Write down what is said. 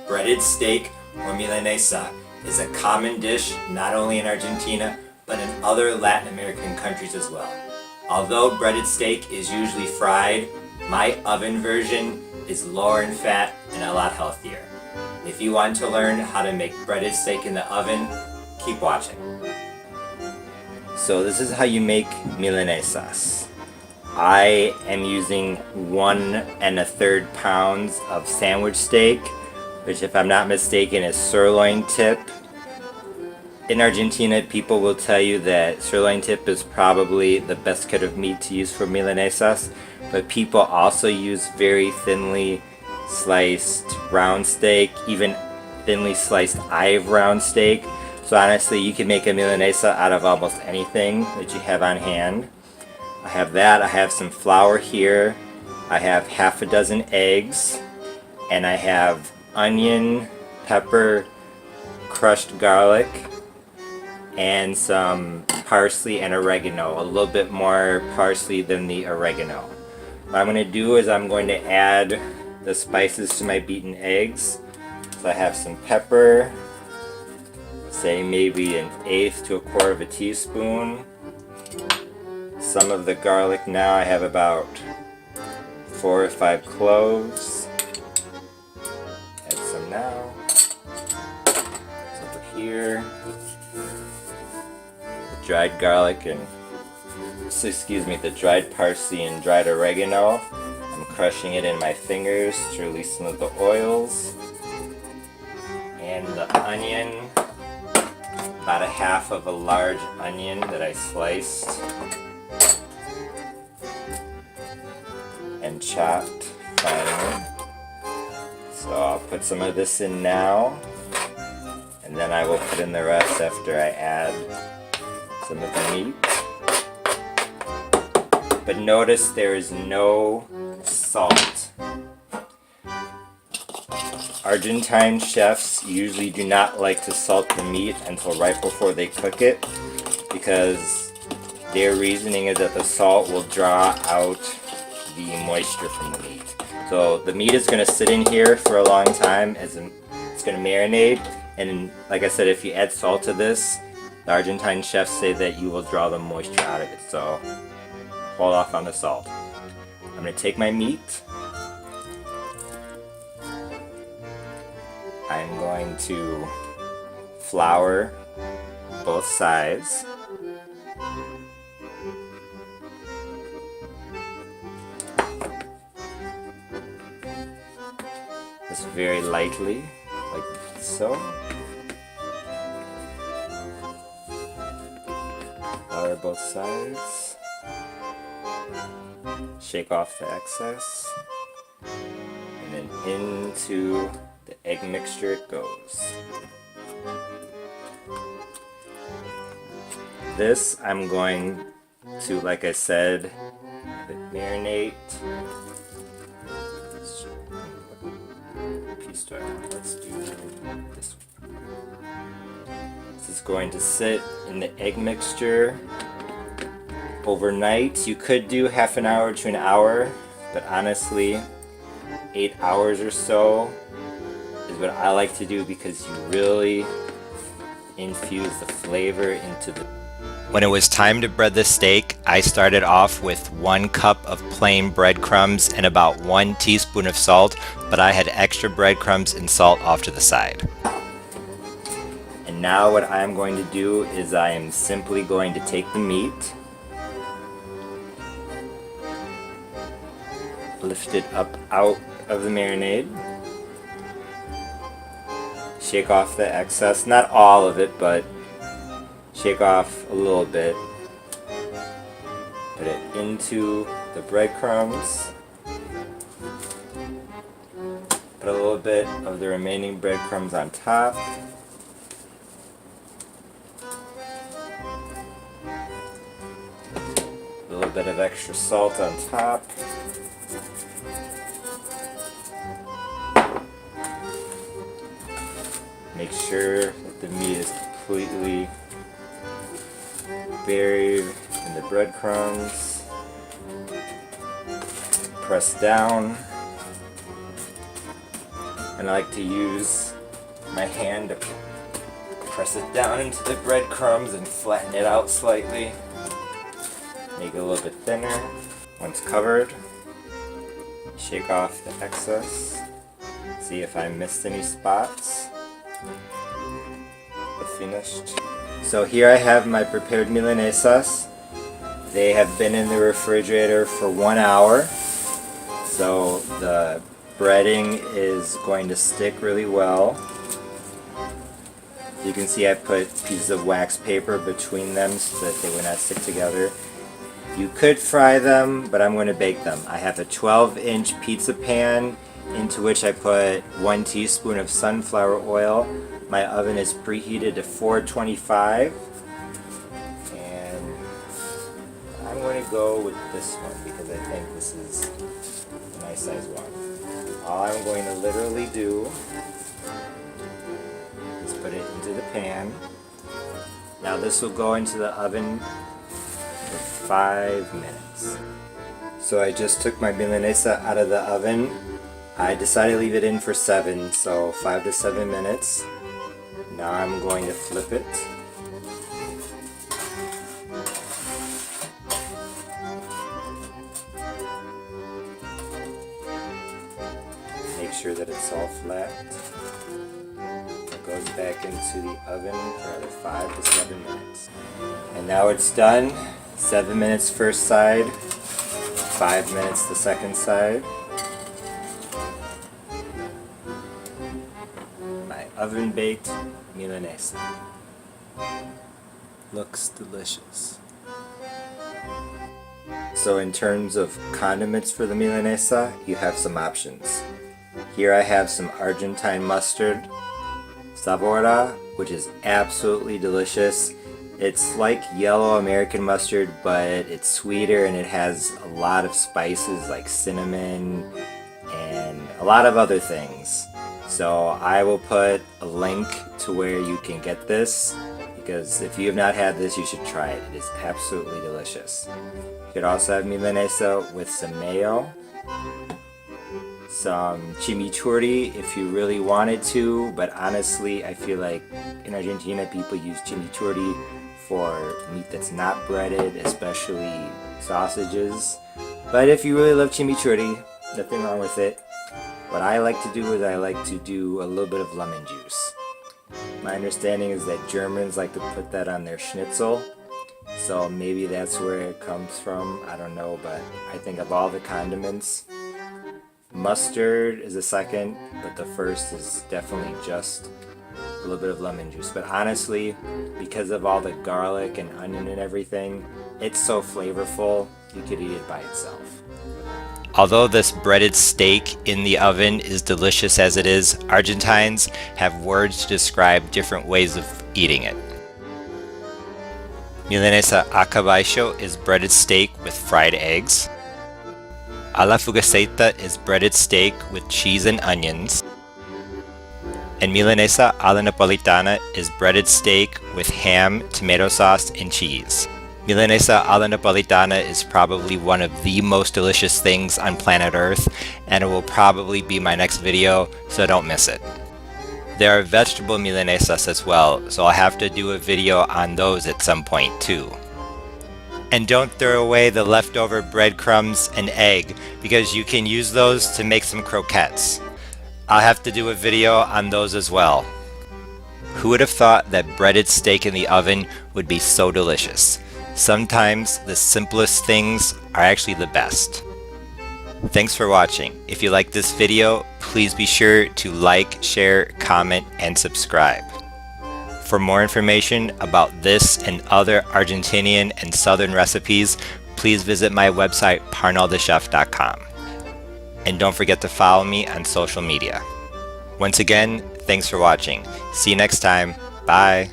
Breaded steak, or milanesa, is a common dish not only in Argentina, but in other Latin American countries as well. Although breaded steak is usually fried, my oven version is lower in fat and a lot healthier. If you want to learn how to make breaded steak in the oven, keep watching. So this is how you make milanesas. I am using 1 1/3 pounds of sandwich steak, which if I'm not mistaken is sirloin tip. In Argentina, people will tell you that sirloin tip is probably the best cut of meat to use for milanesas, but people also use very thinly sliced round steak, even thinly sliced round steak. So honestly, you can make a milanesa out of almost anything that you have on hand. I have that, I have some flour here, I have half a dozen eggs, and I have onion, pepper, crushed garlic, and some parsley and oregano, a little bit more parsley than the oregano. What I'm going to do is I'm going to add the spices to my beaten eggs. So I have some pepper, say maybe 1/8 to 1/4 of a teaspoon. Some of the garlic now, I have about 4 or 5 cloves. Add some now. It's over here. The dried garlic and, the dried parsley and dried oregano. I'm crushing it in my fingers to release some of the oils. And the onion, about 1/2 of a large onion that I sliced and chopped finely. So I'll put some of this in now, and then I will put in the rest after I add some of the meat. But notice there is no salt. Argentine chefs usually do not like to salt the meat until right before they cook it, because their reasoning is that the salt will draw out the moisture from the meat. So the meat is going to sit in here for a long time as it's going to marinate, and like I said, if you add salt to this, the Argentine chefs say that you will draw the moisture out of it, so hold off on the salt. I'm going to take my meat. I'm going to flour both sides. Just very lightly, like so. Flour both sides. Shake off the excess. And then into the egg mixture it goes. This I'm going to, like I said, marinate. Let's do this one. This is going to sit in the egg mixture overnight. You could do half an hour to an hour, but honestly, 8 hours or so is what I like to do, because you really infuse the flavor into the... When it was time to bread the steak, I started off with 1 cup of plain breadcrumbs and about 1 teaspoon of salt, but I had extra breadcrumbs and salt off to the side. And now what I'm going to do is I am simply going to take the meat, lift it up out of the marinade, shake off the excess, not all of it, but shake off a little bit, put it into the breadcrumbs, put a little bit of the remaining breadcrumbs on top, a little bit of extra salt on top, make sure that the meat is completely buried in the breadcrumbs. Press down. And I like to use my hand to press it down into the breadcrumbs and flatten it out slightly. Make it a little bit thinner. Once covered, shake off the excess. See if I missed any spots. Finished. So here I have my prepared milanesas. They have been in the refrigerator for 1 hour. So the breading is going to stick really well. You can see I put pieces of wax paper between them so that they would not stick together. You could fry them, but I'm going to bake them. I have a 12-inch pizza pan into which I put 1 teaspoon of sunflower oil. My oven is preheated to 425, and I'm going to go with this one because I think this is a nice size one. All I'm going to literally do is put it into the pan. Now this will go into the oven for 5 minutes. So I just took my milanesa out of the oven. I decided to leave it in for 7, so 5 to 7 minutes. Now I'm going to flip it. Make sure that it's all flat. It goes back into the oven for another 5 to 7 minutes. And now it's done. 7 minutes first side, 5 minutes the second side. My oven baked milanesa. Looks delicious. So in terms of condiments for the milanesa, you have some options. Here I have some Argentine mustard, sabora, which is absolutely delicious. It's like yellow American mustard, but it's sweeter and it has a lot of spices like cinnamon and a lot of other things. So I will put a link to where you can get this, because if you have not had this, you should try it. It is absolutely delicious. You could also have milanesa with some mayo, some chimichurri if you really wanted to, but honestly I feel like in Argentina people use chimichurri for meat that's not breaded, especially sausages. But if you really love chimichurri, nothing wrong with it. What I like to do is I like to do a little bit of lemon juice. My understanding is that Germans like to put that on their schnitzel, so maybe that's where it comes from. I don't know, but I think of all the condiments, mustard is a second, but the first is definitely just a little bit of lemon juice. But honestly, because of all the garlic and onion and everything, it's so flavorful, you could eat it by itself. Although this breaded steak in the oven is delicious as it is, Argentines have words to describe different ways of eating it. Milanesa a caballo is breaded steak with fried eggs. A la fugazzeta is breaded steak with cheese and onions. And milanesa a la napolitana is breaded steak with ham, tomato sauce, and cheese. Milanesa a la napolitana is probably one of the most delicious things on planet Earth, and it will probably be my next video, so don't miss it. There are vegetable milanesas as well, so I'll have to do a video on those at some point too. And don't throw away the leftover breadcrumbs and egg, because you can use those to make some croquettes. I'll have to do a video on those as well. Who would have thought that breaded steak in the oven would be so delicious? Sometimes the simplest things are actually the best. Thanks for watching. If you like this video, please be sure to like, share, comment, and subscribe. For more information about this and other Argentinian and Southern recipes, please visit my website parnellthechef.com. And don't forget to follow me on social media. Once again, thanks for watching. See you next time. Bye.